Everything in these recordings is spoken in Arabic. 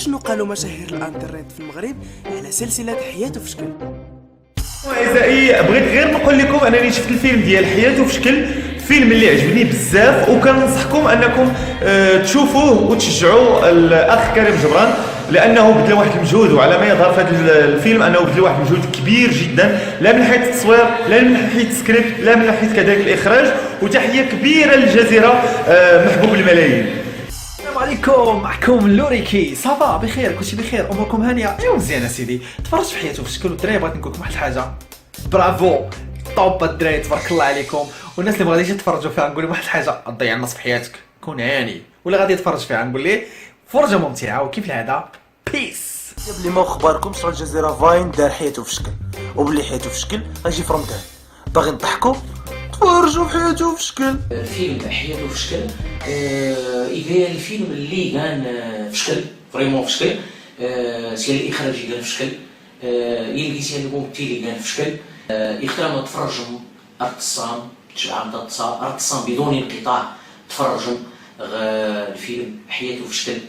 اشنو قالوا مشاهير الانترنت في المغرب على سلسله حياته في شكل. اعزائي بغيت غير نقول لكم انني شفت الفيلم ديال حياته في شكل، فيلم اللي عجبني بزاف، وكننصحكم انكم تشوفوه وتشجعوا الاخ كريم جبران، لانه بذل واحد المجهود، وعلى ما يظهر في هذا الفيلم انه بذل واحد المجهود كبير جدا، لا من ناحيه التصوير لا من ناحيه السكريبت لا من ناحيه كذلك الاخراج. وتحيه كبيره للجزيره، محبوب الملايين. السلام عليكم، معكم لوريكي. صافا بخير، كلشي بخير، اموركم هانيه؟ ايوا مزيان اسيدي. تفرجت في حياته في شكل، والدراري بغيت نقول لكم واحد الحاجه، برافو طوب الدراري تبارك الله عليكم. والناس اللي ما غاديش يتفرجوا فيها نقول لهم واحد الحاجه، تضيع النص في حياتك، كون هاني. ولا غادي يتفرج فيها نقول ليه فرجه ممتعه، وكيف العاده بيس. بلي ما اخباركمش على الجزيره فاين دار حياته في شكل، وبلي حياته في شكل غيجي في رمضان. باغي نضحكوا؟ تفرجوا في حياته في شكل. فيلم حياته في شكل، إذا الفيلم اللي كان في شكل فريمون في شكل، سيال الإخراج كان في شكل، يلقي سيال الممثل كان في شكل، يختاروا تفرجهم ارتصام تشبع من ارتصام بدون انقطاع، تفرجهم الفيلم حياته في شكل،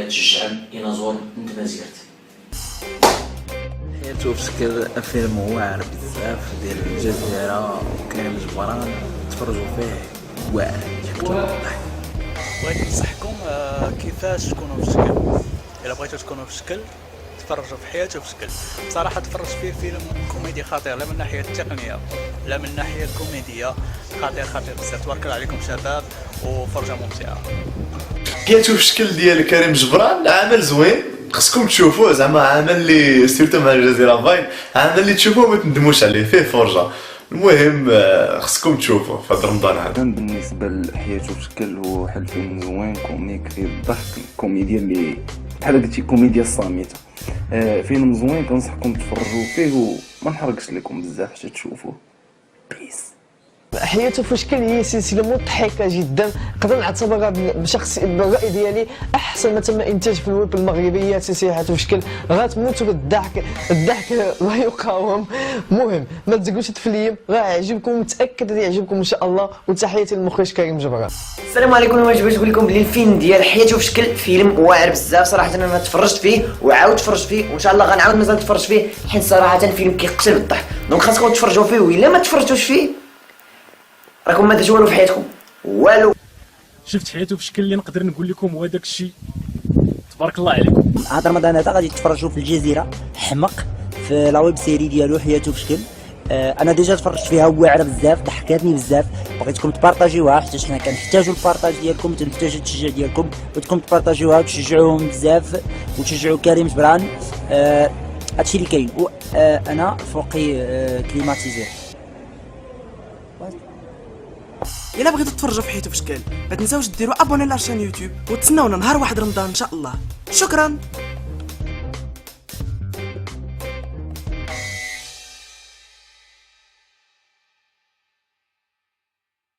تشجعهم ينازور انت ما زيرت. حياته في شكل فيلم واعر بزاف ديال الجزيرة وكريم جبران، تفرجوا فيه واعر يقتل الضحك. بغيت ننصحكم كيفاش تكونوا في شكل. الا بغيتوا تكونوا في شكل تفرجوا في حياته في شكل. بصراحه تفرجت فيه فيلم كوميدي خطير، لا من الناحيه التقنيه لا من الناحيه الكوميديه، خطير بزاف. تبارك الله عليكم شباب، وفرجه ممتعه. حياته في شكل ديال كريم جبران عمل زوين، خصكم تشوفوه. زعما عمل اللي سيرتو مع الجزيره فاين، عمل اللي تشوفوه ما تندموش عليه، فيه فرجه. المهم خصكم تشوفوه في هذا رمضان هذا. بالنسبه لحياته في شكل هو واحد الفيلم زوين كوميك فيه الضحك، كوميديا اللي بحال قلتي كوميديا صامته. فيلم زوين كنصحكم تفرجوا فيه، وما نحرقش لكم بزاف حتى تشوفوه. بيس. حياته في شكل هي سلسله مضحكه جدا، نقدر نعتبرها بشخص بالراي ديالي احسن ما تم انتاج في الويب المغربي. هي سلسله حياته في شكل غتموتوا بالضحك، الضحك لا يقاوم. المهم ما تزقوش الفيلم، غيعجبكم، متاكد يعجبكم ان شاء الله. وتحياتي للمخرج كريم جبران. السلام عليكم. واش بغيت نقول لكم بلي الفيلم ديال حياته في شكل فيلم واعر بزاف صراحه. انا تفرجت فيه وعاود تفرجت فيه، وان شاء الله غنعاود مازال نتفرج فيه، حيت صراحه فيلم كيقتل بالضحك. دونك خاصكم تفرجوا فيه، والا ما تفرجتوش فيه راكم ما درتو والو في حياتكم والو. شفت حياته في شكل اللي نقدر نقول لكم هو داك الشيء. تبارك الله عليكم. هذا رمضان هذا غادي تفرجوا في الجزيره حمق في لا ويب سيري ديالو حياته في شكل. انا ديجا تفرجت فيها واعره بزاف، ضحكاتني بزاف. بغيتكم تبارطاجيوها حيت حنا كنحتاجوا البارطاج ديالكم، تنحتاجوا التشجيع ديالكم، بغيتكم تبارطاجيوها وتشجعوهم بزاف وتشجعوا كريم جبران. هادشي اللي كاين. انا فوقي كليماتيزير. الا بغيتوا تفرجوا في حياته في شكل ما تنساوش ديروا ابوني لاشين يوتيوب، وتسناونا نهار واحد رمضان ان شاء الله. شكرا.